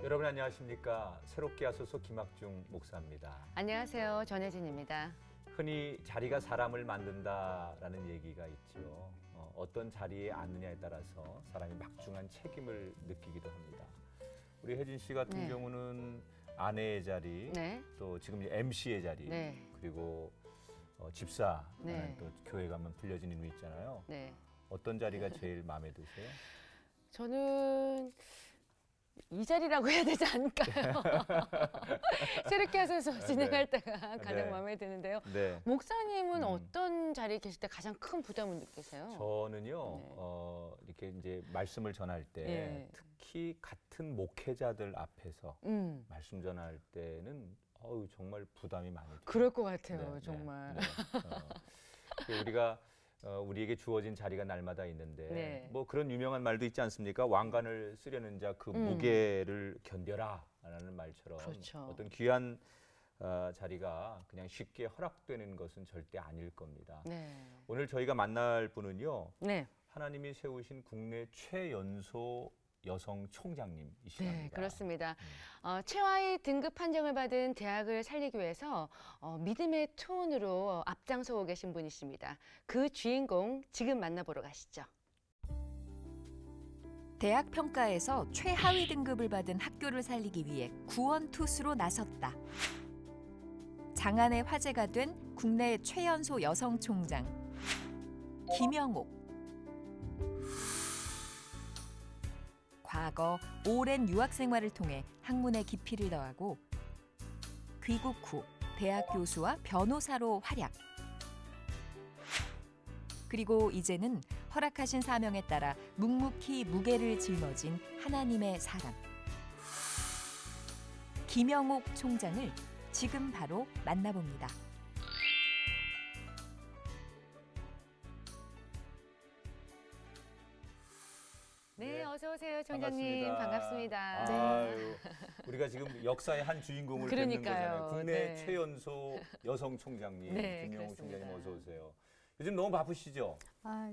여러분 안녕하십니까? 새롭게 하소서 김학중 목사입니다. 안녕하세요. 전혜진입니다. 흔히 자리가 사람을 만든다라는 얘기가 있죠. 어떤 자리에 앉느냐에 따라서 사람이 막중한 책임을 느끼기도 합니다. 우리 혜진 씨 같은 네. 경우는 아내의 자리, 네. 또 지금 이제 MC의 자리, 네. 그리고 집사, 네. 또 교회 가면 불려진 인물 있잖아요. 네. 어떤 자리가 제일 마음에 드세요? 저는 이 자리라고 해야 되지 않을까요? 새롭게 하소서 진행할 때가 가장 네. 마음에 드는데요. 네. 목사님은 어떤 자리에 계실 때 가장 큰 부담을 느끼세요? 저는요, 네. 이렇게 이제 말씀을 전할 때 네. 특히 같은 목회자들 앞에서 음. 말씀 전할 때는 정말 부담이 많이 돼요. 그럴 것 같아요, 네, 정말. 네. 우리가 우리에게 주어진 자리가 날마다 있는데 네. 뭐 그런 유명한 말도 있지 않습니까? 왕관을 쓰려는 자 그 무게를 견뎌라라는 말처럼 그렇죠. 어떤 귀한 자리가 그냥 쉽게 허락되는 것은 절대 아닐 겁니다. 네. 오늘 저희가 만날 분은요. 네. 하나님이 세우신 국내 최연소 여성 총장님이시랍니다. 네, 그렇습니다. 최하위 등급 판정을 받은 대학을 살리기 위해서 믿음의 투혼으로 앞장서고 계신 분이십니다. 그 주인공 지금 만나보러 가시죠. 대학 평가에서 최하위 등급을 받은 학교를 살리기 위해 구원투수로 나섰다. 장안의 화제가 된 국내 최연소 여성 총장 김영옥. 과거 오랜 유학 생활을 통해 학문의 깊이를 더하고 귀국 후 대학 교수와 변호사로 활약. 그리고 이제는 허락하신 사명에 따라 묵묵히 무게를 짊어진 하나님의 사람. 김영옥 총장을 지금 바로 만나봅니다. 네, 어서 오세요, 총장님. 반갑습니다. 아유, 우리가 지금 역사의 한 주인공을 뵙는 그러니까요. 거잖아요. 국내 네. 최연소 여성 총장님, 네, 김영옥 그렇습니다. 총장님 어서 오세요. 요즘 너무 바쁘시죠?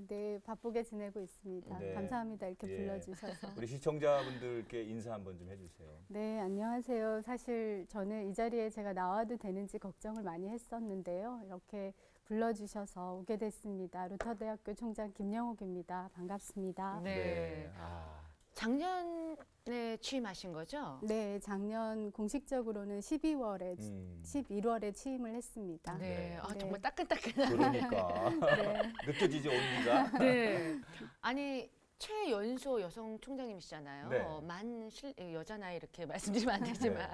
네, 바쁘게 지내고 있습니다. 네. 감사합니다. 이렇게 예. 불러주셔서. 우리 시청자분들께 인사 한번 좀 해주세요. 네, 안녕하세요. 사실 저는 이 자리에 제가 나와도 되는지 걱정을 많이 했었는데요. 이렇게 불러주셔서 오게 됐습니다. 루터대학교 총장 김영옥입니다. 반갑습니다. 네. 작년에 취임하신 거죠? 네, 작년 공식적으로는 12월에, 11월에 취임을 했습니다. 네. 네. 정말 따끈따끈한. 그러니까 느껴지죠 온기가. 네. 아니, 최연소 여성 총장님이시잖아요. 네. 여자 나이 이렇게 말씀드리면 안 되지만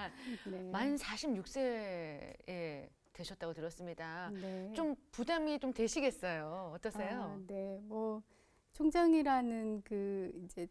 네. 만 46세에 되셨다고 들었습니다. 네. 좀 부담이 좀 되시겠어요. 어떠세요? 네, 뭐 총장이라는 그 이제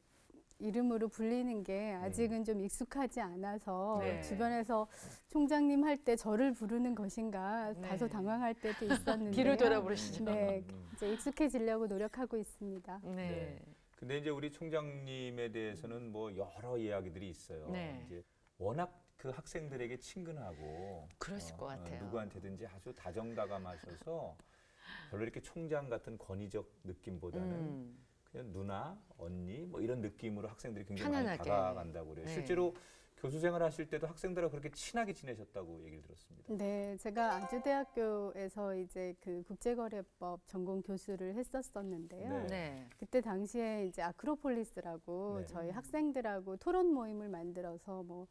이름으로 불리는 게 아직은 좀 익숙하지 않아서 네. 주변에서 총장님 할 때 저를 부르는 것인가 네. 다소 당황할 때도 있었는데 뒤를 돌아 부르시죠. 네, 이제 익숙해지려고 노력하고 있습니다. 네. 네. 근데 이제 우리 총장님에 대해서는 뭐 여러 이야기들이 있어요. 네. 이제 워낙 그 학생들에게 친근하고 그러실 것 같아요. 누구한테든지 아주 다정다감하셔서 별로 이렇게 총장 같은 권위적 느낌보다는 그냥 누나, 언니 뭐 이런 느낌으로 학생들이 굉장히 편안하게. 많이 다가간다고 그래요. 네. 실제로 교수 생활하실 때도 학생들하고 그렇게 친하게 지내셨다고 얘기를 들었습니다. 네, 제가 아주대학교에서 이제 그 국제거래법 전공 교수를 했었었는데요. 네. 네. 그때 당시에 이제 아크로폴리스라고 네. 저희 학생들하고 토론 모임을 만들어서 뭐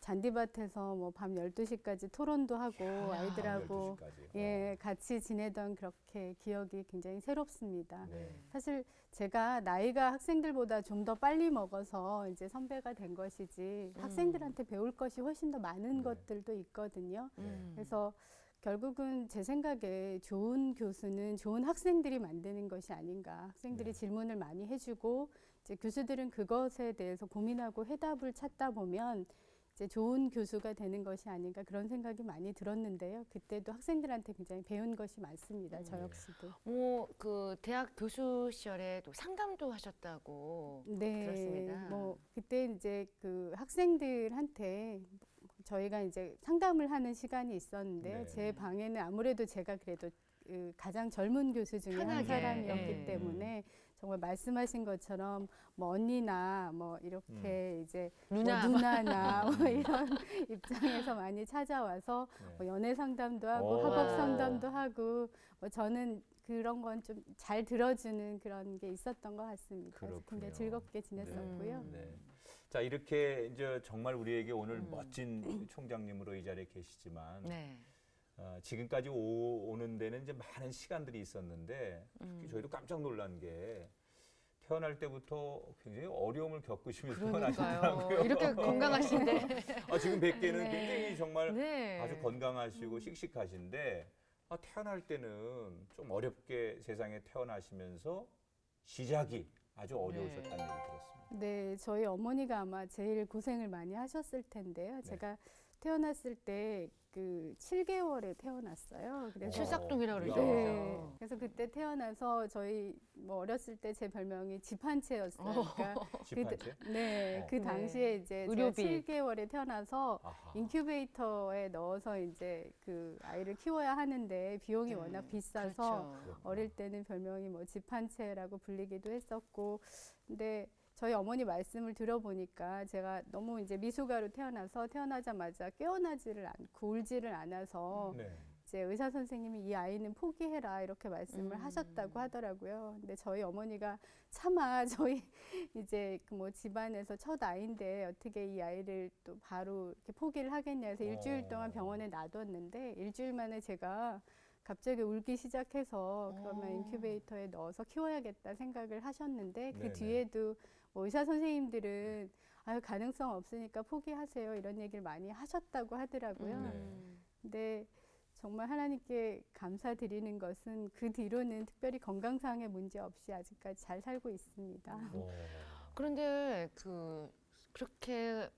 잔디밭에서 뭐 밤 12시까지 토론도 하고 아이들하고 12시까지. 예, 같이 지내던 그렇게 기억이 굉장히 새롭습니다. 네. 사실 제가 나이가 학생들보다 좀 더 빨리 먹어서 이제 선배가 된 것이지 학생들한테 배울 것이 훨씬 더 많은 네. 것들도 있거든요. 음. 그래서 결국은 제 생각에 좋은 교수는 좋은 학생들이 만드는 것이 아닌가. 학생들이 네. 질문을 많이 해주고 이제 교수들은 그것에 대해서 고민하고 해답을 찾다 보면 이제 좋은 교수가 되는 것이 아닌가 그런 생각이 많이 들었는데요. 그때도 학생들한테 굉장히 배운 것이 많습니다. 저 역시도. 그 대학 교수 시절에 또 상담도 하셨다고 네, 들었습니다. 뭐 그때 이제 그 학생들한테 저희가 이제 상담을 하는 시간이 있었는데요. 네. 제 방에는 아무래도 제가 그래도 그 가장 젊은 교수 중에 한 편하게, 사람이었기 네. 때문에 정말 말씀하신 것처럼 뭐 언니나 뭐 이렇게 이제 누나. 뭐 누나나 뭐 이런 입장에서 많이 찾아와서 네. 뭐 연애 상담도 하고 오. 학업 상담도 하고 뭐 저는 그런 건 좀 잘 들어주는 그런 게 있었던 것 같습니다. 그래서 그렇군요. 굉장히 즐겁게 지냈었고요. 네. 자, 이렇게 이제 정말 우리에게 오늘 음. 멋진 총장님으로 이 자리에 계시지만 네. 지금까지 오는 데는 이제 많은 시간들이 있었는데 특히 저희도 깜짝 놀란 게 태어날 때부터 굉장히 어려움을 겪으시면서 그러니까요. 태어나셨더라고요. 이렇게 건강하신데. 지금 뵙기에는 네. 굉장히 정말 네. 아주 건강하시고 씩씩하신데 태어날 때는 좀 어렵게 세상에 태어나시면서 시작이 아주 어려우셨다는 얘기 들었습니다. 네, 저희 어머니가 아마 제일 고생을 많이 하셨을 텐데요. 제가 태어났을 때 그 7개월에 태어났어요. 그래서 출삭동이라고 그러죠. 네. 그래서 그때 태어나서 저희 뭐 어렸을 때 제 별명이 집 한 채였어요. 그러니까 집 한 채? 네, 그 네. 당시에 이제 제가 의료비. 7개월에 태어나서 아하. 인큐베이터에 넣어서 이제 그 아이를 키워야 하는데 비용이 네. 워낙 비싸서 그렇죠. 어릴 때는 별명이 뭐 집 한 채라고 불리기도 했었고, 근데 저희 어머니 말씀을 들어보니까 제가 너무 이제 미숙아로 태어나서 태어나자마자 깨어나지를 않고 울지를 않아서 네. 이제 의사 선생님이 이 아이는 포기해라 이렇게 말씀을 하셨다고 하더라고요. 근데 저희 어머니가 차마 저희 이제 그 뭐 집안에서 첫 아이인데 어떻게 이 아이를 또 바로 이렇게 포기를 하겠냐 해서 일주일 동안 병원에 놔뒀는데 일주일 만에 제가 갑자기 울기 시작해서 그러면 인큐베이터에 넣어서 키워야겠다 생각을 하셨는데 그 네네. 뒤에도 뭐 의사 선생님들은 아유 가능성 없으니까 포기하세요 이런 얘기를 많이 하셨다고 하더라고요. 네. 근데 정말 하나님께 감사드리는 것은 그 뒤로는 특별히 건강상의 문제 없이 아직까지 잘 살고 있습니다. 그런데 그렇게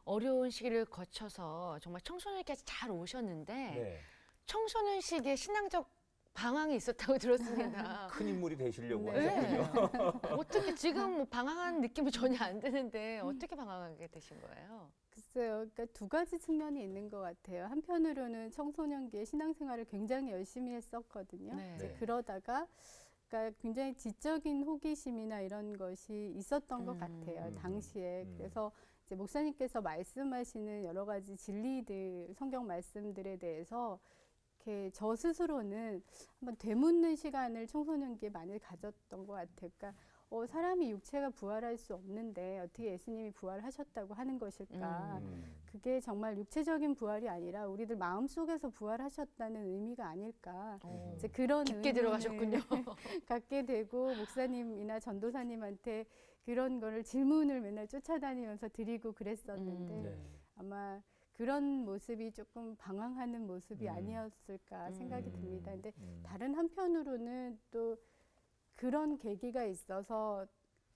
어려운 시기를 거쳐서 정말 청소년기까지 잘 오셨는데 네. 청소년 시기에 신앙적 방황이 있었다고 들었습니다. 큰 인물이 되시려고 네. 하셨군요. 어떻게 지금 뭐 방황한 느낌이 전혀 안 드는데 어떻게 방황하게 되신 거예요? 글쎄요, 그러니까 두 가지 측면이 있는 것 같아요. 한편으로는 청소년기에 신앙생활을 굉장히 열심히 했었거든요. 네. 이제 네. 그러다가 그러니까 굉장히 지적인 호기심이나 이런 것이 있었던 것 같아요. 당시에. 그래서 이제 목사님께서 말씀하시는 여러 가지 진리들, 성경 말씀들에 대해서 이렇게 저 스스로는 한번 되묻는 시간을 청소년기에 많이 가졌던 것 같아요. 그러니까 사람이 육체가 부활할 수 없는데 어떻게 예수님이 부활하셨다고 하는 것일까? 그게 정말 육체적인 부활이 아니라 우리들 마음속에서 부활하셨다는 의미가 아닐까? 이제 그런 깊게 의문을 들어가셨군요. 갖게 되고 목사님이나 전도사님한테 그런 거를 질문을 맨날 쫓아다니면서 드리고 그랬었는데 네. 아마 그런 모습이 조금 방황하는 모습이 아니었을까 생각이 듭니다. 근데 다른 한편으로는 또 그런 계기가 있어서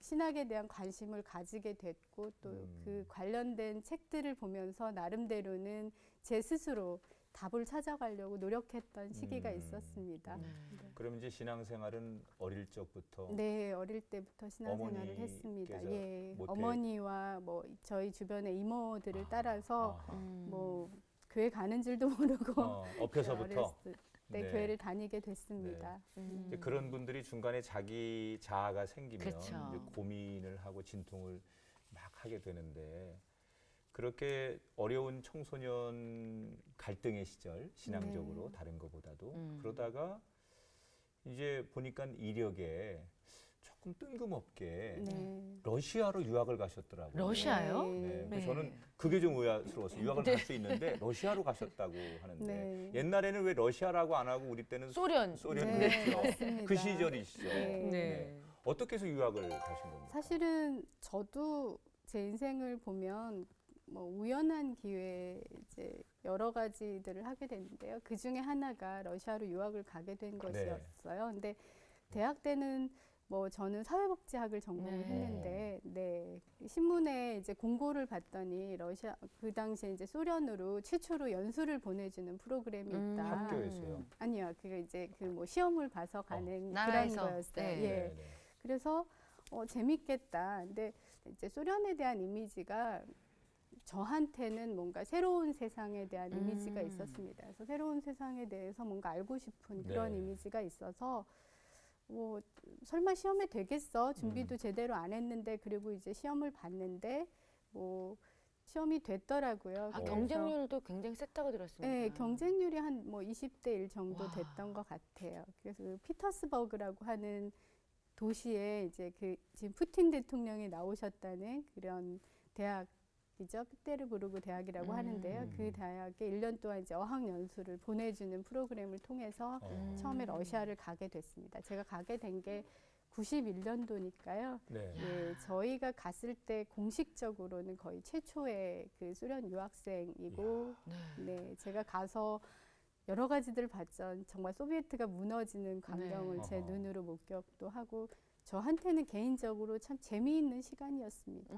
신학에 대한 관심을 가지게 됐고 또 그 관련된 책들을 보면서 나름대로는 제 스스로 답을 찾아가려고 노력했던 시기가 있었습니다. 그럼 이제 신앙생활은 어릴 적부터 네, 어릴 때부터 신앙생활을 어머니께서 했습니다. 예, 모태- 어머니와 뭐 저희 주변의 이모들을 따라서 아하. 뭐 교회 가는 줄도 모르고 엎혀서부터 어렸을 때 네. 교회를 다니게 됐습니다. 이제 그런 분들이 중간에 자기 자아가 생기면 그쵸. 이제 고민을 하고 진통을 막 하게 되는데 그렇게 어려운 청소년 갈등의 시절 신앙적으로 다른 것보다도 그러다가 이제 보니까 이력에 조금 뜬금없게 네. 러시아로 유학을 가셨더라고요. 러시아요? 네. 네. 저는 그게 좀 의아스러웠어요. 유학을 갈 수 있는데 러시아로 가셨다고 하는데 네. 옛날에는 왜 러시아라고 안 하고 우리 때는 소련. 소련 네, 그랬죠. 맞습니다. 그 시절이시죠. 네. 네. 어떻게 해서 유학을 가신 겁니까? 사실은 저도 제 인생을 보면 뭐 우연한 기회에 이제 여러 가지들을 하게 됐는데요. 그 중에 하나가 러시아로 유학을 가게 된 것이었어요. 근데 대학 때는 뭐 저는 사회복지학을 전공했는데 네. 신문에 이제 공고를 봤더니 러시아 그 당시에 이제 소련으로 최초로 연수를 보내주는 프로그램이 있다. 학교에서요. 아니요, 그게 이제 그 뭐 시험을 봐서 가는 그런 나라에서. 거였어요. 네. 예. 네. 그래서 재밌겠다. 근데 이제 소련에 대한 이미지가 저한테는 뭔가 새로운 세상에 대한 이미지가 있었습니다. 그래서 새로운 세상에 대해서 뭔가 알고 싶은 그런 네. 이미지가 있어서 뭐 설마 시험에 되겠어? 준비도 제대로 안 했는데 그리고 이제 시험을 봤는데 뭐 시험이 됐더라고요. 아, 그래서 경쟁률도 굉장히 셌다고 들었습니다. 네, 경쟁률이 한 뭐 20대 1 정도 와. 됐던 것 같아요. 그래서 그 피터스버그라고 하는 도시에 이제 그 지금 푸틴 대통령이 나오셨다는 그런 대학이죠. 피테르부르크 대학이라고 하는데요. 그 대학에 1년 동안 이제 어학 연수를 보내주는 프로그램을 통해서 처음에 러시아를 가게 됐습니다. 제가 가게 된 게 91년도니까요. 네. 예, 저희가 갔을 때 공식적으로는 거의 최초의 그 소련 유학생이고, 네, 제가 가서 여러 가지들 봤죠. 정말 소비에트가 무너지는 광경을 네. 제 어허. 눈으로 목격도 하고, 저한테는 개인적으로 참 재미있는 시간이었습니다.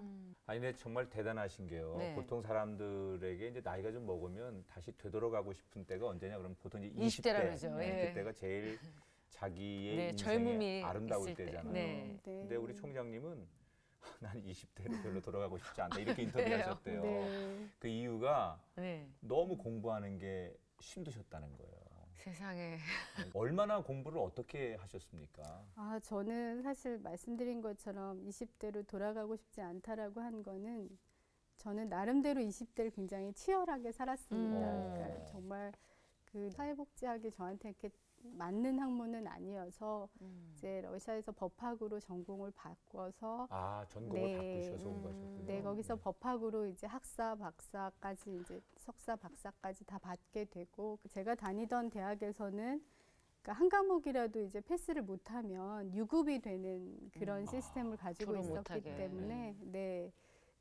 아니, 근데 정말 대단하신 게요. 네. 보통 사람들에게 이제 나이가 좀 먹으면 다시 되돌아가고 싶은 때가 언제냐 그러면 보통 이제 20대라 20대. 그러죠. 예. 그때가 제일 자기의 네, 인생의 젊음이 아름다울 있을 때. 때잖아요. 네. 근데 우리 총장님은 난 20대로 별로 돌아가고 싶지 않다 이렇게 인터뷰하셨대요. 네. 그 이유가 네. 너무 공부하는 게 힘드셨다는 거예요. 세상에. 얼마나 공부를 어떻게 하셨습니까? 아, 저는 사실 말씀드린 것처럼 20대로 돌아가고 싶지 않다라고 한 거는 저는 나름대로 20대를 굉장히 치열하게 살았습니다. 그러니까 정말 그 사회복지학이 저한테 이렇게 맞는 학문은 아니어서 이제 러시아에서 법학으로 전공을 바꿔서 아, 전공을 네, 바꾸셔서 온 거셨군요. 네, 거기서 법학으로 이제 학사, 박사까지 이제 석사, 박사까지 다 받게 되고 제가 다니던 대학에서는 그러니까 한 과목이라도 이제 패스를 못하면 유급이 되는 그런 시스템을 가지고 졸업 있었기 못하게. 때문에 네.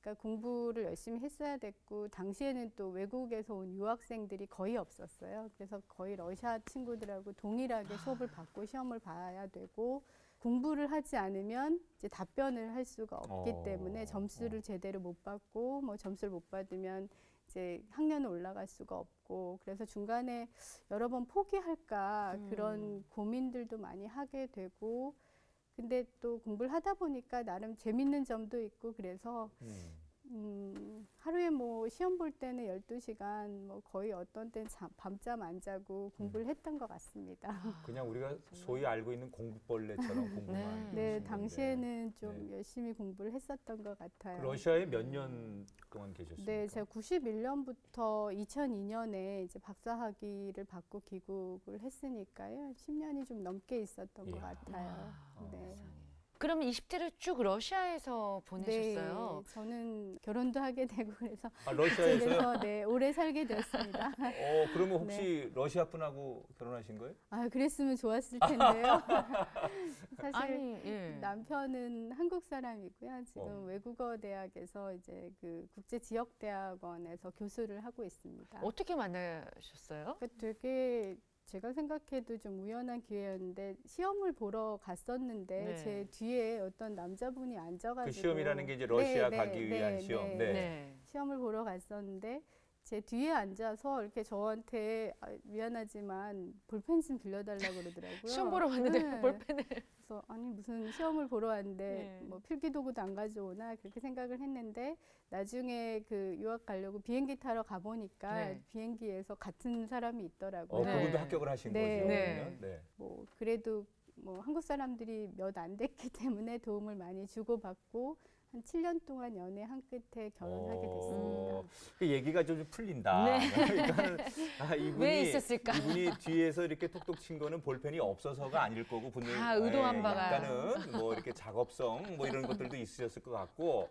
그러니까 공부를 열심히 했어야 됐고 당시에는 또 외국에서 온 유학생들이 거의 없었어요. 그래서 거의 러시아 친구들하고 동일하게 수업을 받고 시험을 봐야 되고 공부를 하지 않으면 이제 답변을 할 수가 없기 때문에 점수를 제대로 못 받고 뭐 점수를 못 받으면 이제 학년을 올라갈 수가 없고 그래서 중간에 여러 번 포기할까 그런 고민들도 많이 하게 되고 근데 또 공부를 하다 보니까 나름 재밌는 점도 있고 그래서 하루에 뭐 시험 볼 때는 12시간 뭐 거의 어떤 때는 밤잠 안 자고 공부를 했던 것 같습니다. 그냥 우리가 소위 알고 있는 공부벌레처럼 공부만 네, 하신 당시에는 좀 네. 열심히 공부를 했었던 것 같아요. 건데. 러시아에 몇 년 동안 계셨습니까? 네, 제가 91년부터 2002년에 이제 박사학위를 받고 귀국을 했으니까요. 10년이 좀 넘게 있었던 것 이야. 같아요. 네. 그러면 20대를 쭉 러시아에서 보내셨어요? 네, 저는 결혼도 하게 되고 그래서 아, 러시아에서요? 그래서 네, 오래 살게 되었습니다. 그러면 혹시 러시아 분하고 결혼하신 거예요? 아, 그랬으면 좋았을 텐데요. 사실 아니, 예. 남편은 한국 사람이고요. 지금 어. 외국어 대학에서 이제 그 국제 지역 대학원에서 교수를 하고 있습니다. 어떻게 만나셨어요? 그러니까 되게 제가 생각해도 좀 우연한 기회였는데 시험을 보러 갔었는데 네. 제 뒤에 어떤 남자분이 앉아가지고 그 시험이라는 게 이제 러시아 가기 위한 시험. 네. 네. 시험을 보러 갔었는데 제 뒤에 앉아서 이렇게 저한테 미안하지만 볼펜 좀 빌려달라고 그러더라고요. 시험 보러 왔는데 네. 볼펜을. 그래서 아니 무슨 시험을 보러 왔는데 네. 뭐 필기도구도 안 가져오나 그렇게 생각을 했는데 나중에 그 유학 가려고 비행기 타러 가보니까 네. 비행기에서 같은 사람이 있더라고요. 네. 그분도 합격을 하신 네. 거죠. 네. 그러면? 네. 뭐 그래도 뭐 한국 사람들이 몇 안 됐기 때문에 도움을 많이 주고받고 한 7년 동안 연애 한 끝에 결혼하게 됐습니다. 그 얘기가 좀 풀린다. 네. 그러니까는 왜 있었을까? 이분이 뒤에서 이렇게 톡톡 친 거는 볼펜이 없어서가 아닐 거고 분명히 다 의도한 바가. 약간은 뭐 이렇게 작업성 뭐 이런 것들도 있으셨을 것 같고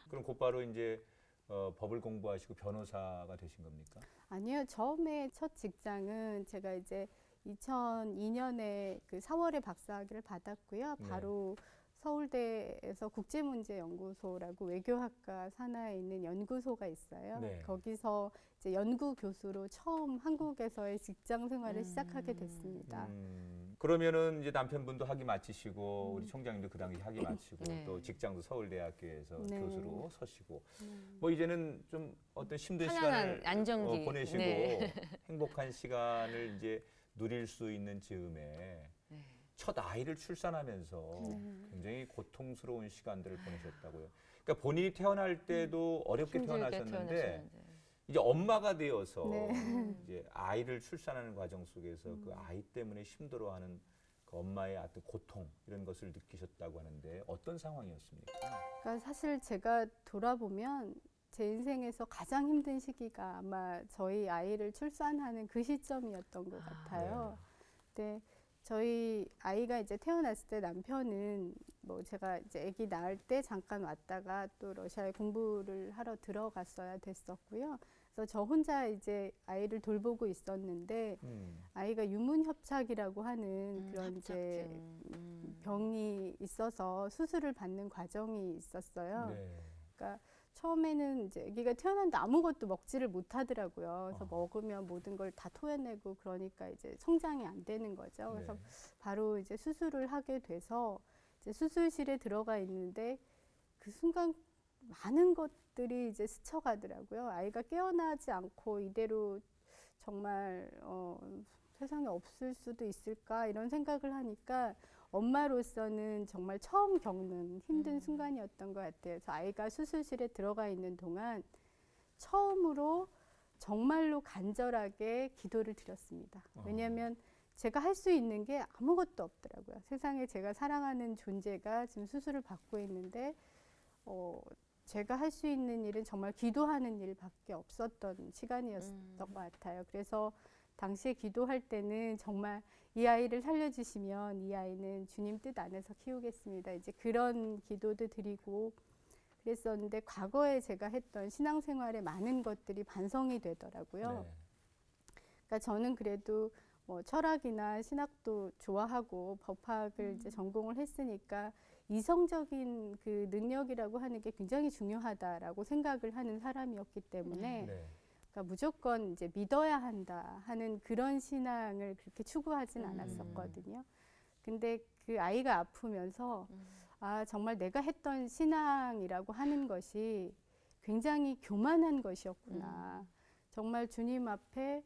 그럼 곧바로 이제 법을 공부하시고 변호사가 되신 겁니까? 아니요. 처음에 첫 직장은 제가 이제 2002년에 그 4월에 박사학위를 받았고요. 네. 바로 서울대에서 국제문제연구소라고 외교학과 산하에 있는 연구소가 있어요. 네. 거기서 이제 연구 교수로 처음 한국에서의 직장 생활을 시작하게 됐습니다. 그러면은 이제 남편분도 학위 마치시고 우리 총장님도 그 당시 학위 마치고 네. 또 직장도 서울대학교에서 네. 교수로 서시고 뭐 이제는 좀 어떤 힘든 편안한 시간을 안정기. 보내시고 네. 행복한 시간을 이제 누릴 수 있는 즈음에 네. 첫 아이를 출산하면서 네. 굉장히 고통스러운 시간들을 보내셨다고요. 그러니까 본인이 태어날 때도 어렵게 힘들게 태어나셨는데 태어나셨는데. 이제 엄마가 되어서 네. 이제 아이를 출산하는 과정 속에서 그 아이 때문에 힘들어하는 그 엄마의 어떤 고통 이런 것을 느끼셨다고 하는데 어떤 상황이었습니까? 그러니까 사실 제가 돌아보면 제 인생에서 가장 힘든 시기가 아마 저희 아이를 출산하는 그 시점이었던 것 같아요. 근데 저희 아이가 이제 태어났을 때 남편은 뭐 제가 이제 아기 낳을 때 잠깐 왔다가 또 러시아에 공부를 하러 들어갔어야 됐었고요. 그래서 저 혼자 이제 아이를 돌보고 있었는데 아이가 유문협착이라고 하는 그런 이제 합작증. 병이 있어서 수술을 받는 과정이 있었어요. 네. 그러니까 처음에는 이제 아기가 태어났는데 아무것도 먹지를 못하더라고요. 그래서 먹으면 모든 걸 다 토해내고 그러니까 이제 성장이 안 되는 거죠. 그래서 네. 바로 이제 수술을 하게 돼서 이제 수술실에 들어가 있는데 그 순간 많은 것들이 이제 스쳐가더라고요. 아이가 깨어나지 않고 이대로 정말 세상에 없을 수도 있을까 이런 생각을 하니까 엄마로서는 정말 처음 겪는 힘든 순간이었던 것 같아요. 그래서 아이가 수술실에 들어가 있는 동안 처음으로 정말로 간절하게 기도를 드렸습니다. 왜냐하면 제가 할 수 있는 게 아무것도 없더라고요. 세상에 제가 사랑하는 존재가 지금 수술을 받고 있는데 제가 할 수 있는 일은 정말 기도하는 일밖에 없었던 시간이었던 것 같아요. 그래서 당시에 기도할 때는 정말 이 아이를 살려주시면 이 아이는 주님 뜻 안에서 키우겠습니다. 이제 그런 기도도 드리고 그랬었는데 과거에 제가 했던 신앙생활에 많은 것들이 반성이 되더라고요. 네. 그러니까 저는 그래도 뭐 철학이나 신학도 좋아하고 법학을 이제 전공을 했으니까 이성적인 그 능력이라고 하는 게 굉장히 중요하다라고 생각을 하는 사람이었기 때문에 네. 그러니까 무조건 이제 믿어야 한다 하는 그런 신앙을 그렇게 추구하진 않았었거든요. 근데 그 아이가 아프면서 아, 정말 내가 했던 신앙이라고 하는 것이 굉장히 교만한 것이었구나. 정말 주님 앞에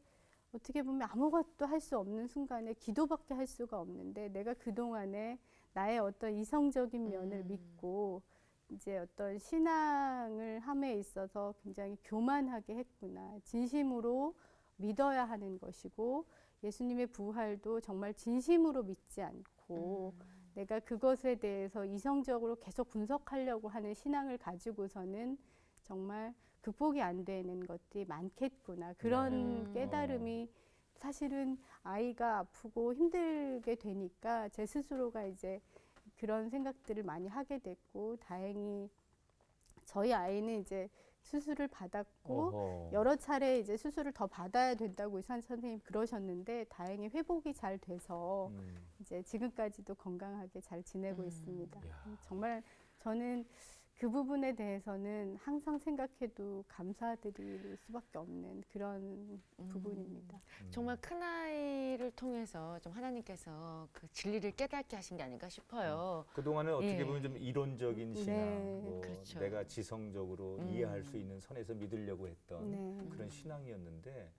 어떻게 보면 아무것도 할 수 없는 순간에 기도밖에 할 수가 없는데 내가 그동안에 나의 어떤 이성적인 면을 믿고 이제 어떤 신앙을 함에 있어서 굉장히 교만하게 했구나. 진심으로 믿어야 하는 것이고 예수님의 부활도 정말 진심으로 믿지 않고 내가 그것에 대해서 이성적으로 계속 분석하려고 하는 신앙을 가지고서는 정말 극복이 안 되는 것들이 많겠구나. 그런 깨달음이 사실은 아이가 아프고 힘들게 되니까 제 스스로가 이제 그런 생각들을 많이 하게 됐고 다행히 저희 아이는 이제 수술을 받았고 여러 차례 이제 수술을 더 받아야 된다고 의사 선생님 그러셨는데 다행히 회복이 잘 돼서 이제 지금까지도 건강하게 잘 지내고 있습니다. 정말 저는 그 부분에 대해서는 항상 생각해도 감사드릴 수밖에 없는 그런 부분입니다. 정말 큰 아이를 통해서 좀 하나님께서 그 진리를 깨닫게 하신 게 아닌가 싶어요. 그동안은 어떻게 예. 보면 좀 이론적인 신앙, 네. 뭐 그렇죠. 내가 지성적으로 이해할 수 있는 선에서 믿으려고 했던 네. 그런 신앙이었는데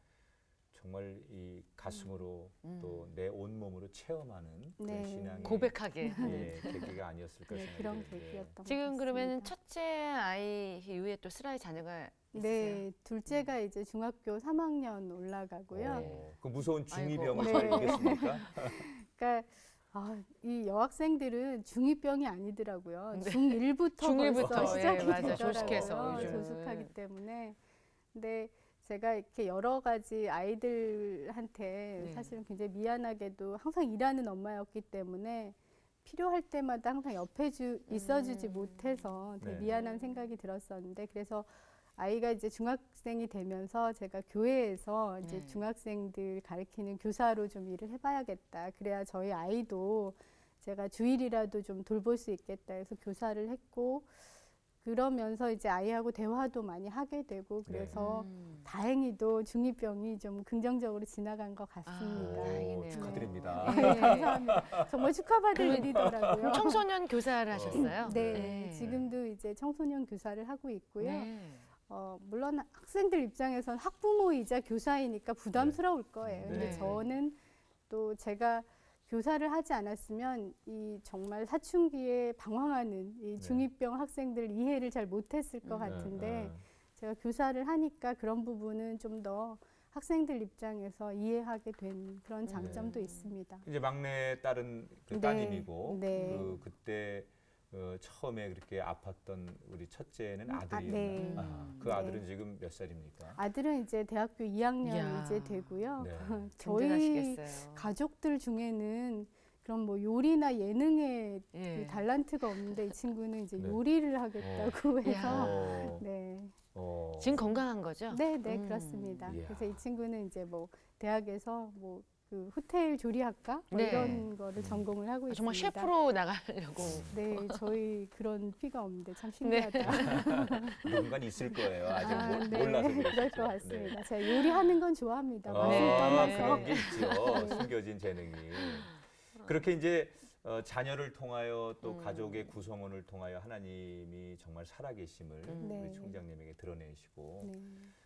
정말 이 가슴으로 또 내 온몸으로 체험하는 그런 네. 신앙이 고백하게. 예, 계기가 아니었을까 네, 생각이 그런 드는데 계기였던 지금 것 그러면 같습니다. 첫째 아이 이후에 또 슬아의 자녀가 있으세요? 네, 둘째가 이제 중학교 3학년 올라가고요. 그 무서운 중2병을 네. 잘 이겼습니까? 그러니까 이 여학생들은 중2병이 아니더라고요. 네. 중1부터 중1부터, 벌써 예, 시작이 맞아. 되더라고요. 조숙해서 요즘. 조숙하기 때문에. 근데 제가 이렇게 여러 가지 아이들한테 네. 사실은 굉장히 미안하게도 항상 일하는 엄마였기 때문에 필요할 때마다 항상 옆에 있어주지 못해서 되게 네. 미안한 생각이 들었었는데 그래서 아이가 이제 중학생이 되면서 제가 교회에서 이제 네. 중학생들 가르치는 교사로 좀 일을 해봐야겠다. 그래야 저희 아이도 제가 주일이라도 좀 돌볼 수 있겠다 해서 교사를 했고 그러면서 이제 아이하고 대화도 많이 하게 되고 그래서 다행히도 중2병이 좀 긍정적으로 지나간 것 같습니다. 다행이네요. 축하드립니다. 네, 감사합니다. 정말 축하받을 일이더라고요. 청소년 교사를 하셨어요? 네, 지금도 이제 청소년 교사를 하고 있고요. 네. 물론 학생들 입장에선 학부모이자 교사이니까 부담스러울 거예요. 근데 네. 저는 또 제가 교사를 하지 않았으면 이 정말 사춘기에 방황하는 이 중2병 학생들 이해를 잘 못했을 것 같은데 제가 교사를 하니까 그런 부분은 좀 더 학생들 입장에서 이해하게 된 그런 장점도 있습니다. 이제 막내 딸은 그 네, 따님이고 네. 그때 처음에 그렇게 아팠던 우리 첫째는 네. 아들이었나요? 그 아들은 네. 지금 몇 살입니까? 아들은 이제 대학교 2학년 이야. 이제 되고요. 네. 저희 든든하시겠어요. 가족들 중에는 그런 뭐 요리나 예능에 예. 그 달란트가 없는데 이 친구는 이제 네. 요리를 하겠다고 해서 어, 네. 지금 건강한 거죠? 네, 네, 그렇습니다. 이야. 그래서 이 친구는 이제 뭐 대학에서 뭐 그 호텔 조리학과 뭐 네. 이런 거를 전공을 하고 있습니다. 정말 셰프로 나가려고. 네, 저희 그런 피가 없는데 참 네. 신기하다. 누군가 있을 거예요. 아직 네, 몰라서 그럴 그러시죠. 것 같습니다. 제가 요리하는 건 좋아합니다. 네. 맛을 떠나서. 그런 게 있죠. 숨겨진 재능이. 그렇게 이제 자녀를 통하여 또 가족의 구성원을 통하여 하나님이 정말 살아계심을 네. 우리 총장님에게 드러내시고 네.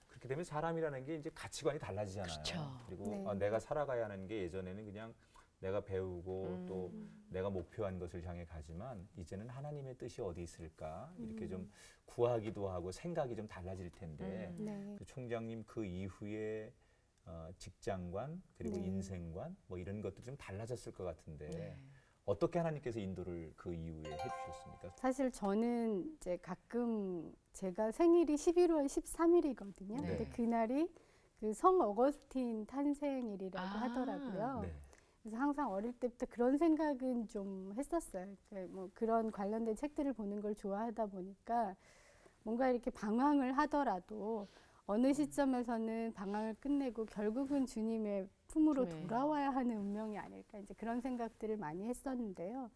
그렇게 되면 사람이라는 게 이제 가치관이 달라지잖아요. 그쵸. 그리고 네. 내가 살아가야 하는 게 예전에는 그냥 내가 배우고 또 내가 목표한 것을 향해 가지만 이제는 하나님의 뜻이 어디 있을까 이렇게 좀 구하기도 하고 생각이 좀 달라질 텐데 네. 그 총장님 그 이후에 직장관 그리고 네. 인생관 뭐 이런 것들이 좀 달라졌을 것 같은데 네. 어떻게 하나님께서 인도를 그 이후에 해주셨습니까? 사실 저는 이제 가끔 제가 생일이 11월 13일이거든요. 네. 근데 그날이 그 성 어거스틴 탄생일이라고 아. 하더라고요. 네. 그래서 항상 어릴 때부터 그런 생각은 좀 했었어요. 그러니까 뭐 그런 관련된 책들을 보는 걸 좋아하다 보니까 뭔가 이렇게 방황을 하더라도 어느 시점에서는 방황을 끝내고 결국은 주님의 품으로 네. 돌아와야 하는 운명이 아닐까 이제 그런 생각들을 많이 했었는데요.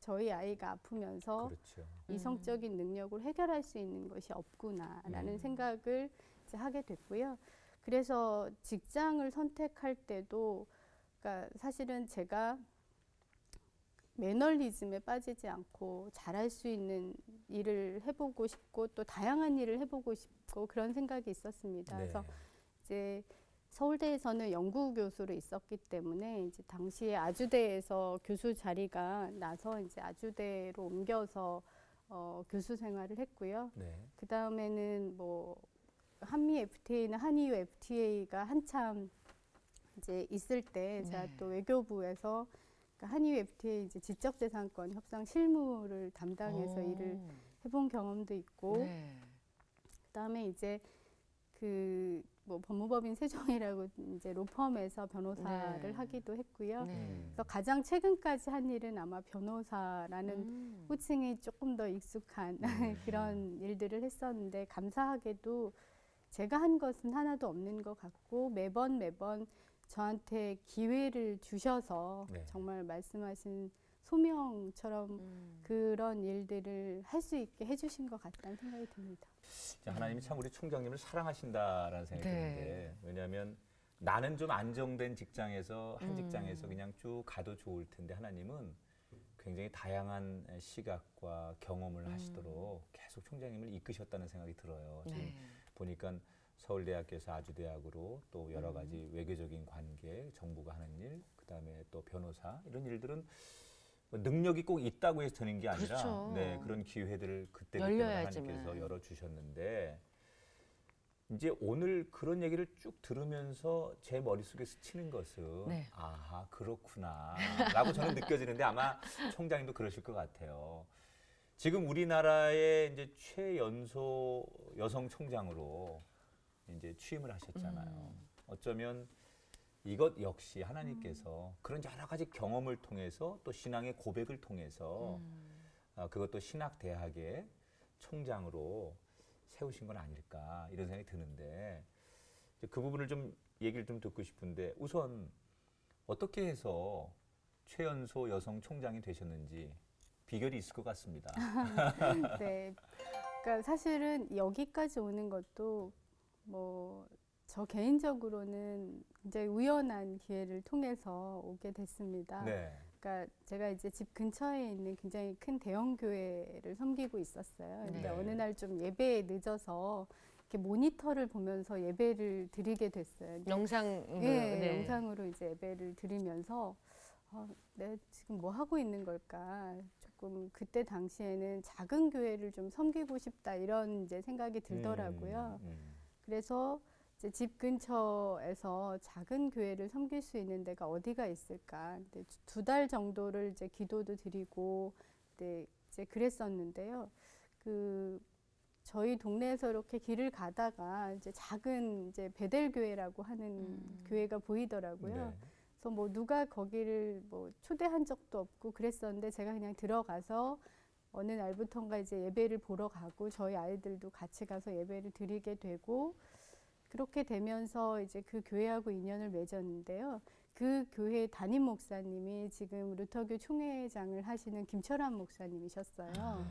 저희 아이가 아프면서 그렇죠. 이성적인 능력으로 해결할 수 있는 것이 없구나라는 생각을 이제 하게 됐고요. 그래서 직장을 선택할 때도 그러니까 사실은 제가 매너리즘에 빠지지 않고 잘할 수 있는 일을 해보고 싶고 또 다양한 일을 해보고 싶고 그런 생각이 있었습니다. 그래서 이제 서울대에서는 연구 교수로 있었기 때문에 이제 당시에 아주대에서 교수 자리가 나서 이제 아주대로 옮겨서 교수 생활을 했고요. 네. 그 다음에는 뭐 한미 FTA나 한EU FTA가 한참 이제 있을 때 제가 네. 또 외교부에서 그러니까 한EU FTA 이제 지적재산권 협상 실무를 담당해서 일을 해본 경험도 있고 네. 그다음에 이제 그 뭐 법무법인 세종이라고 이제 로펌에서 변호사를 네. 하기도 했고요. 네. 그래서 가장 최근까지 한 일은 아마 변호사라는 호칭이 조금 더 익숙한 그런 일들을 했었는데 감사하게도 제가 한 것은 하나도 없는 것 같고 매번 저한테 기회를 주셔서 네. 정말 말씀하신 소명처럼 그런 일들을 할 수 있게 해주신 것 같다는 생각이 듭니다. 하나님이 참 우리 총장님을 사랑하신다라는 생각이 네. 드는데 왜냐하면 나는 좀 안정된 직장에서 한 직장에서 그냥 쭉 가도 좋을 텐데 하나님은 굉장히 다양한 시각과 경험을 하시도록 계속 총장님을 이끄셨다는 생각이 들어요. 지금 네. 보니까 서울대학교에서 아주대학으로 또 여러 가지 외교적인 관계, 정부가 하는 일, 그다음에 또 변호사 이런 일들은 뭐 능력이 꼭 있다고 해서 되는 게 아니라 그렇죠. 네, 그런 기회들을 그때 열려야지만. 하나님께서 열어주셨는데 이제 오늘 그런 얘기를 쭉 들으면서 제 머릿속에 스치는 것은 네. 아하 그렇구나 라고 저는 느껴지는데 아마 총장님도 그러실 것 같아요. 지금 우리나라의 이제 최연소 여성 총장으로 이제 취임을 하셨잖아요. 어쩌면 이것 역시 하나님께서 그런 여러 가지 경험을 통해서 또 신앙의 고백을 통해서 그것도 신학대학의 총장으로 세우신 건 아닐까 이런 생각이 드는데 그 부분을 좀 얘기를 좀 듣고 싶은데 우선 어떻게 해서 최연소 여성 총장이 되셨는지 비결이 있을 것 같습니다. 네, 그러니까 사실은 여기까지 오는 것도 뭐 저 개인적으로는 굉장히 우연한 기회를 통해서 오게 됐습니다. 네. 그러니까 제가 이제 집 근처에 있는 굉장히 큰 대형 교회를 섬기고 있었어요. 근데 네. 어느 날 좀 예배에 늦어서 이렇게 모니터를 보면서 예배를 드리게 됐어요. 영상 예, 네. 영상으로 이제 예배를 드리면서 내가 지금 뭐 하고 있는 걸까? 조금 그때 당시에는 작은 교회를 좀 섬기고 싶다 이런 이제 생각이 들더라고요. 그래서 이제 집 근처에서 작은 교회를 섬길 수 있는 데가 어디가 있을까? 근데 2달 정도를 이제 기도도 드리고, 네, 이제 그랬었는데요. 저희 동네에서 이렇게 길을 가다가 이제 작은 이제 베델 교회라고 하는 교회가 보이더라고요. 네. 그래서 뭐 누가 거기를 뭐 초대한 적도 없고 그랬었는데 제가 그냥 들어가서 어느 날부턴가 이제 예배를 보러 가고 저희 아이들도 같이 가서 예배를 드리게 되고 그렇게 되면서 이제 그 교회하고 인연을 맺었는데요. 그 교회 담임 목사님이 지금 루터교 총회장을 하시는 김철환 목사님이셨어요.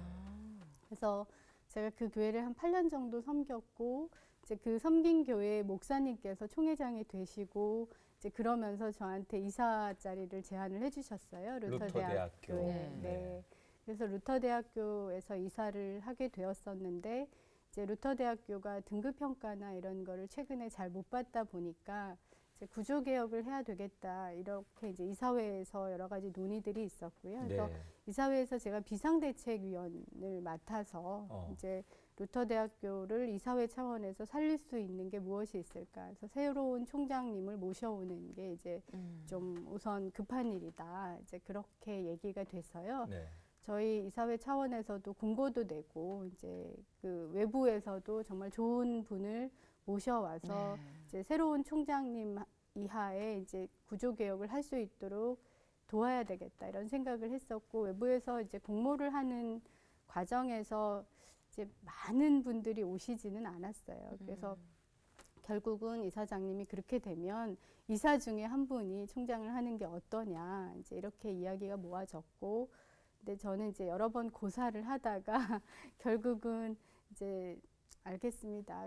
그래서 제가 그 교회를 한 8년 정도 섬겼고 이제 그 섬긴 교회 목사님께서 총회장이 되시고 이제 그러면서 저한테 이사 자리를 제안을 해주셨어요. 루터대학교에. 네. 네. 그래서 루터대학교에서 이사를 하게 되었었는데 이제 루터대학교가 등급 평가나 이런 거를 최근에 잘 못 받다 보니까 이제 구조 개혁을 해야 되겠다 이렇게 이제 이사회에서 여러 가지 논의들이 있었고요. 그래서 네. 이사회에서 제가 비상대책위원을 맡아서 이제 루터대학교를 이사회 차원에서 살릴 수 있는 게 무엇이 있을까? 그래서 새로운 총장님을 모셔오는 게 이제 좀 우선 급한 일이다. 이제 그렇게 얘기가 돼서요. 네. 저희 이사회 차원에서도 공고도 내고 이제 그 외부에서도 정말 좋은 분을 모셔와서 이제 새로운 총장님 이하에 이제 구조 개혁을 할 수 있도록 도와야 되겠다 이런 생각을 했었고 외부에서 이제 공모를 하는 과정에서 이제 많은 분들이 오시지는 않았어요. 그래서 결국은 이사장님이 그렇게 되면 이사 중에 한 분이 총장을 하는 게 어떠냐 이제 이렇게 이야기가 모아졌고 근데 저는 이제 여러 번 고사를 하다가 결국은 이제 알겠습니다.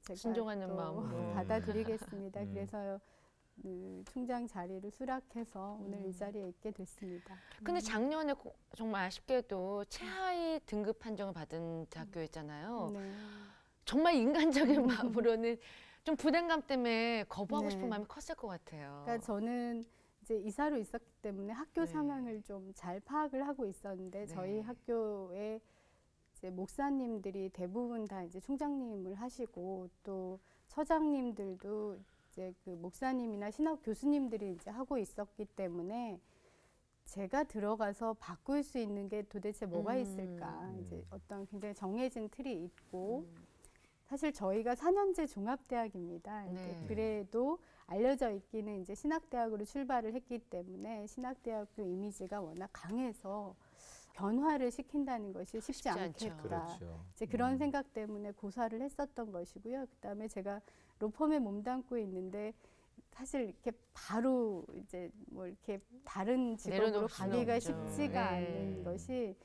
제가 순종하는 또 마음으로. 받아들이겠습니다. 그래서 총장 자리를 수락해서 오늘 이 자리에 있게 됐습니다. 근데 작년에 정말 아쉽게도 최하위 등급 판정을 받은 대학교였잖아요. 네. 정말 인간적인 마음으로는 좀 부담감 때문에 거부하고 네. 싶은 마음이 컸을 것 같아요. 그러니까 저는 이제 이사로 있었기 때문에 학교 네. 상황을 좀 잘 파악을 하고 있었는데 네. 저희 학교에 이제 목사님들이 대부분 다 이제 총장님을 하시고 또 처장님들도 이제 그 목사님이나 신학 교수님들이 이제 하고 있었기 때문에 제가 들어가서 바꿀 수 있는 게 도대체 뭐가 있을까? 이제 어떤 굉장히 정해진 틀이 있고 사실 저희가 4년제 종합대학입니다. 네. 그래도 알려져 있기는 이제 신학대학으로 출발을 했기 때문에 신학대학교 이미지가 워낙 강해서 변화를 시킨다는 것이 쉽지 않죠. 않겠다. 그렇죠. 이제 그런 생각 때문에 고사를 했었던 것이고요. 그다음에 제가 로펌에 몸담고 있는데 사실 이렇게 바로 이제 뭐 이렇게 다른 직업으로 내려놓을 수는 가기가 없죠. 쉽지가 네. 않는 것이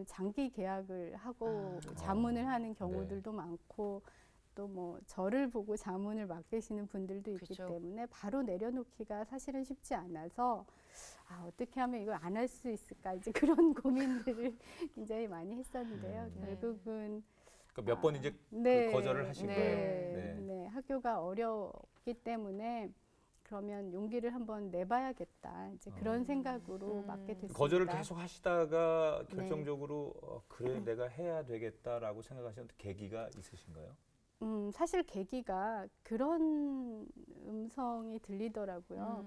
장기 계약을 하고 아. 자문을 하는 경우들도 네. 많고 또 뭐 저를 보고 자문을 맡기시는 분들도 있기 그쵸. 때문에 바로 내려놓기가 사실은 쉽지 않아서 아, 어떻게 하면 이걸 안 할 수 있을까 이제 그런 고민들을 굉장히 많이 했었는데요. 네. 결국은 그러니까 몇 번 이제 네, 그 거절을 하신 네. 거예요. 네, 네. 네, 학교가 어렵기 때문에 그러면 용기를 한번 내봐야겠다. 이제 그런 생각으로 맡게 됐습니다. 거절을 계속 하시다가 네. 결정적으로 그래 내가 해야 되겠다라고 생각하시는 계기가 있으신가요? 사실 계기가 그런 음성이 들리더라고요.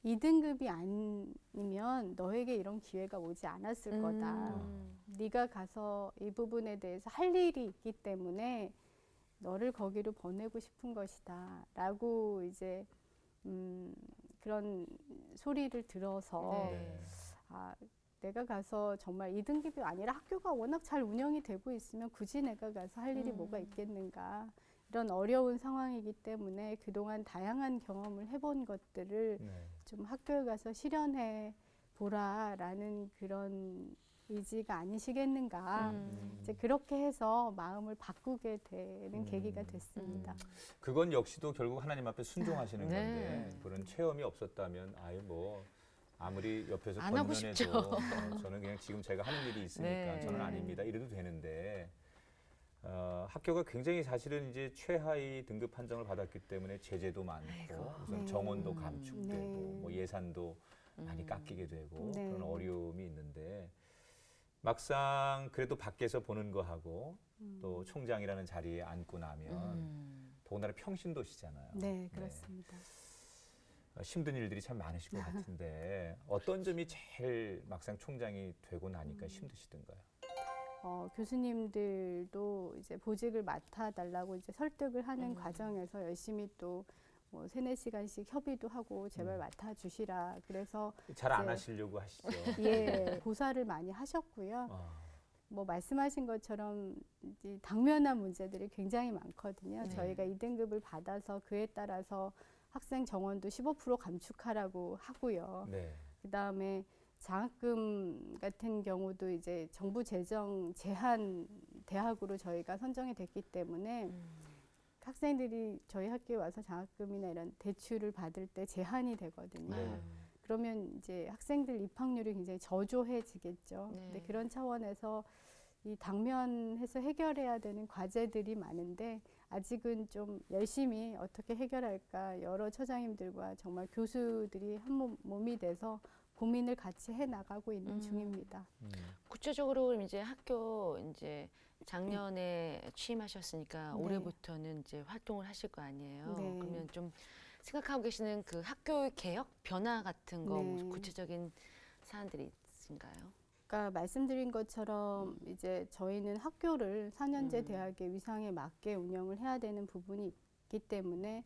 2등급이 아니면 너에게 이런 기회가 오지 않았을 거다. 네가 가서 이 부분에 대해서 할 일이 있기 때문에 너를 거기로 보내고 싶은 것이다. 라고 이제 그런 소리를 들어서 네. 아, 내가 가서 정말 2등급이 아니라 학교가 워낙 잘 운영이 되고 있으면 굳이 내가 가서 할 일이 뭐가 있겠는가. 이런 어려운 상황이기 때문에 그동안 다양한 경험을 해본 것들을 네. 좀 학교에 가서 실현해 보라라는 그런 의지가 아니시겠는가. 이제 그렇게 해서 마음을 바꾸게 되는 계기가 됐습니다. 그건 역시도 결국 하나님 앞에 순종하시는 네. 건데 그런 체험이 없었다면 아예 뭐 아무리 옆에서 안 하고 권면해도 싶죠. 저는 그냥 지금 제가 하는 일이 있으니까 네. 저는 아닙니다 이래도 되는데 학교가 굉장히 사실은 이제 최하위 등급 판정을 받았기 때문에 제재도 많고 아이고. 우선 네. 정원도 감축되고 네. 뭐 예산도 많이 깎이게 되고 네. 그런 어려움이 있는데 막상 그래도 밖에서 보는 거하고 또 총장이라는 자리에 앉고 나면 더군다나 평신도시잖아요. 네, 그렇습니다. 힘든 일들이 참 많으실 것 같은데 어떤 점이 제일 막상 총장이 되고 나니까 힘드시던가요? 교수님들도 이제 보직을 맡아달라고 이제 설득을 하는 과정에서 열심히 또 뭐 3-4시간씩 협의도 하고 제발 맡아주시라. 그래서 잘 안 이제 하시려고 하시죠. 예, 고사를 많이 하셨고요. 아, 뭐 말씀하신 것처럼 이 당면한 문제들이 굉장히 많거든요. 네. 저희가 2등급을 받아서 그에 따라서 학생 정원도 15% 감축하라고 하고요. 네. 그다음에 장학금 같은 경우도 이제 정부 재정 제한 대학으로 저희가 선정이 됐기 때문에 학생들이 저희 학교에 와서 장학금이나 이런 대출을 받을 때 제한이 되거든요. 네. 그러면 이제 학생들 입학률이 굉장히 저조해지겠죠. 네. 근데 그런 차원에서 이 당면해서 해결해야 되는 과제들이 많은데 아직은 좀 열심히 어떻게 해결할까 여러 처장님들과 정말 교수들이 한 몸이 돼서 고민을 같이 해 나가고 있는 중입니다. 구체적으로 이제 학교 이제 작년에 취임하셨으니까 네. 올해부터는 이제 활동을 하실 거 아니에요. 네. 그러면 좀 생각하고 계시는 그 학교 개혁 변화 같은 거 네. 구체적인 사안들이 있으신가요? 아까 말씀드린 것처럼 이제 저희는 학교를 4년제 대학의 위상에 맞게 운영을 해야 되는 부분이 있기 때문에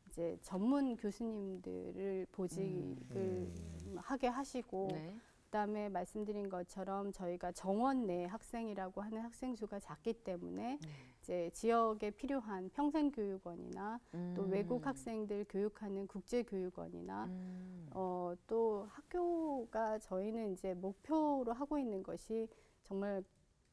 이제 전문 교수님들을 보직을 하게 하시고 네. 그다음에 말씀드린 것처럼 저희가 정원 내 학생이라고 하는 학생 수가 작기 때문에 네. 이제 지역에 필요한 평생교육원이나 또 외국 학생들 교육하는 국제교육원이나 또 학교가 저희는 이제 목표로 하고 있는 것이 정말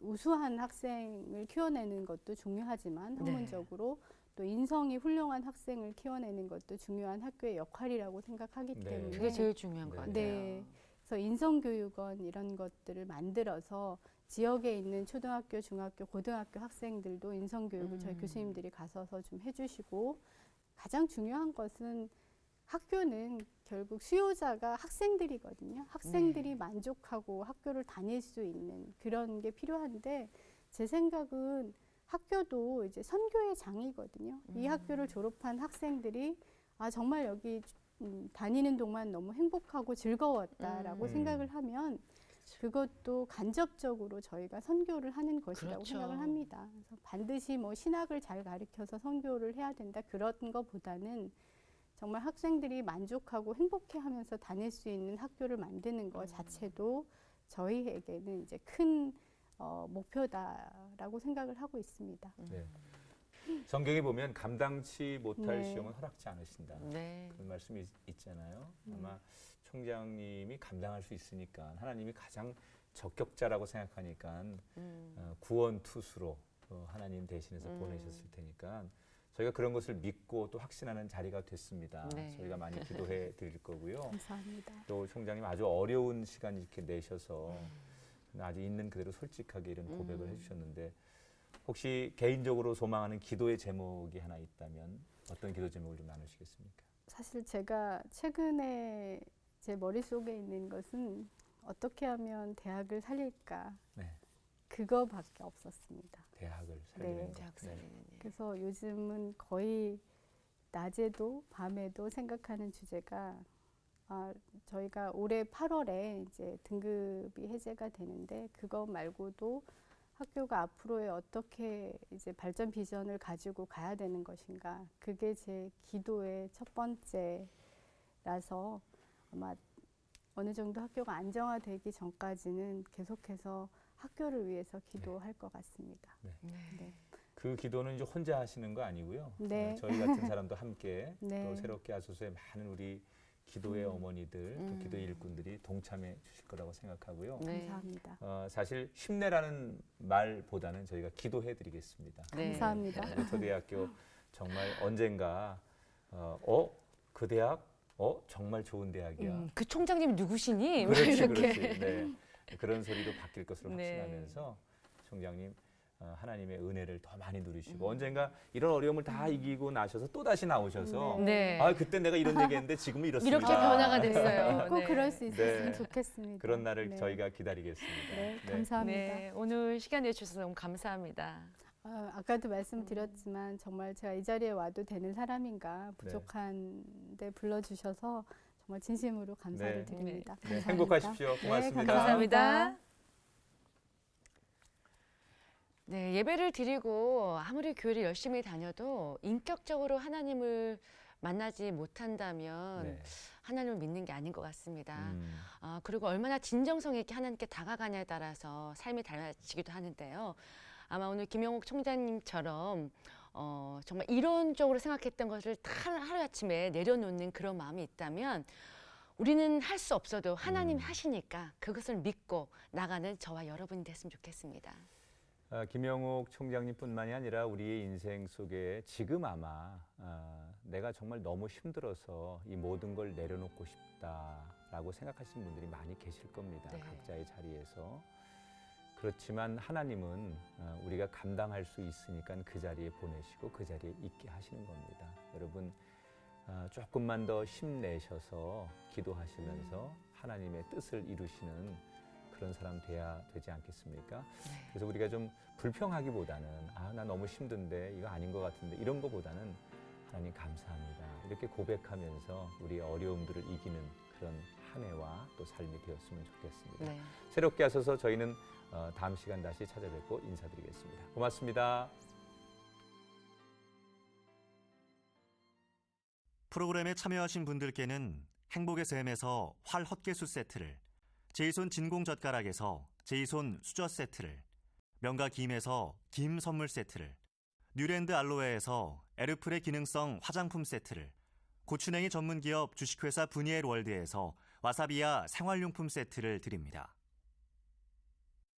우수한 학생을 키워내는 것도 중요하지만 네. 학문적으로 또 인성이 훌륭한 학생을 키워내는 것도 중요한 학교의 역할이라고 생각하기 네. 때문에 그게 제일 중요한 것 네. 같아요. 네. 그래서 인성교육원 이런 것들을 만들어서 지역에 있는 초등학교, 중학교, 고등학교 학생들도 인성교육을 저희 교수님들이 가서서 좀 해주시고 가장 중요한 것은 학교는 결국 수요자가 학생들이거든요. 학생들이 만족하고 학교를 다닐 수 있는 그런 게 필요한데 제 생각은 학교도 이제 선교의 장이거든요. 이 학교를 졸업한 학생들이 아 정말 여기 다니는 동안 너무 행복하고 즐거웠다라고 생각을 하면 그것도 간접적으로 저희가 선교를 하는 것이라고 그렇죠. 생각을 합니다. 그래서 반드시 뭐 신학을 잘 가르쳐서 선교를 해야 된다 그런 것보다는 정말 학생들이 만족하고 행복해하면서 다닐 수 있는 학교를 만드는 것 자체도 저희에게는 이제 큰 목표다라고 생각을 하고 있습니다. 네. 성경에 보면 감당치 못할 네. 시험은 허락지 않으신다. 네. 그런 말씀이 있잖아요. 아마 총장님이 감당할 수 있으니까 하나님이 가장 적격자라고 생각하니까 구원투수로 하나님 대신해서 보내셨을 테니까 저희가 그런 것을 믿고 또 확신하는 자리가 됐습니다. 네. 저희가 많이 기도해 드릴 거고요. 감사합니다. 또 총장님 아주 어려운 시간 이렇게 내셔서 아주 있는 그대로 솔직하게 이런 고백을 해주셨는데 혹시 개인적으로 소망하는 기도의 제목이 하나 있다면 어떤 기도 제목을 좀 나누시겠습니까? 사실 제가 최근에 제 머릿속에 있는 것은 어떻게 하면 대학을 살릴까 네, 그거밖에 없었습니다. 대학을 살리는 네. 것. 대학 네. 살리는 일. 그래서 요즘은 거의 낮에도 밤에도 생각하는 주제가 저희가 올해 8월에 이제 등급이 해제가 되는데 그거 말고도 학교가 앞으로의 어떻게 이제 발전 비전을 가지고 가야 되는 것인가 그게 제 기도의 첫 번째라서 아마 어느 정도 학교가 안정화되기 전까지는 계속해서 학교를 위해서 기도할 것 같습니다. 네. 그 기도는 이제 혼자 하시는 거 아니고요. 네. 저희 같은 사람도 함께 네. 또 새롭게 하소서의 많은 우리 기도의 어머니들 또 기도의 일꾼들이 동참해 주실 거라고 생각하고요. 네. 감사합니다. 사실 힘내라는 말보다는 저희가 기도해 드리겠습니다. 네. 감사합니다. 루터대학교 정말 언젠가 그 대학 정말 좋은 대학이야. 그 총장님이 누구시니? 막 그렇지, 이렇게. 그렇지. 네. 그런 소리로 바뀔 것으로 네. 확신하면서 총장님 하나님의 은혜를 더 많이 누리시고 언젠가 이런 어려움을 다 이기고 나셔서 또 다시 나오셔서 네. 그때 내가 이런 얘기했는데 지금은 이렇습니다. 이렇게 변화가 됐어요. 꼭 네. 그럴 수 있었으면 네. 좋겠습니다. 그런 날을 네. 저희가 기다리겠습니다. 네, 감사합니다. 네, 오늘 시간 내주셔서 너무 감사합니다. 아까도 말씀드렸지만 정말 제가 이 자리에 와도 되는 사람인가 부족한데 불러주셔서 정말 진심으로 감사를 네. 드립니다. 네, 감사합니다. 행복하십시오. 고맙습니다. 네, 감사합니다. 네, 예배를 드리고 아무리 교회를 열심히 다녀도 인격적으로 하나님을 만나지 못한다면 네. 하나님을 믿는 게 아닌 것 같습니다. 음, 그리고 얼마나 진정성 있게 하나님께 다가가냐에 따라서 삶이 달라지기도 하는데요. 아마 오늘 김영옥 총장님처럼 정말 이론적으로 생각했던 것을 다 하루아침에 내려놓는 그런 마음이 있다면 우리는 할 수 없어도 하나님이 하시니까 그것을 믿고 나가는 저와 여러분이 됐으면 좋겠습니다. 김영욱 총장님뿐만이 아니라 우리의 인생 속에 지금 아마 내가 정말 너무 힘들어서 이 모든 걸 내려놓고 싶다라고 생각하시는 분들이 많이 계실 겁니다. 네. 각자의 자리에서. 그렇지만 하나님은 우리가 감당할 수 있으니까 그 자리에 보내시고 그 자리에 있게 하시는 겁니다. 여러분 조금만 더 힘내셔서 기도하시면서 하나님의 뜻을 이루시는 그런 사람 돼야 되지 않겠습니까? 네. 그래서 우리가 좀 불평하기보다는 나 너무 힘든데 이거 아닌 것 같은데 이런 거보다는 하나님 감사합니다. 이렇게 고백하면서 우리의 어려움들을 이기는 그런 한 해와 또 삶이 되었으면 좋겠습니다. 네. 새롭게 하셔서 저희는 다음 시간 다시 찾아뵙고 인사드리겠습니다. 고맙습니다. 프로그램에 참여하신 분들께는 행복의 샘에서 활 헛개수 세트를, 제이손 진공젓가락에서 제이손 수저 세트를, 명가 김에서 김 선물 세트를, 뉴랜드 알로에에서 에르플의 기능성 화장품 세트를, 고추냉이 전문기업 주식회사 브니엘 월드에서 와사비야 생활용품 세트를 드립니다.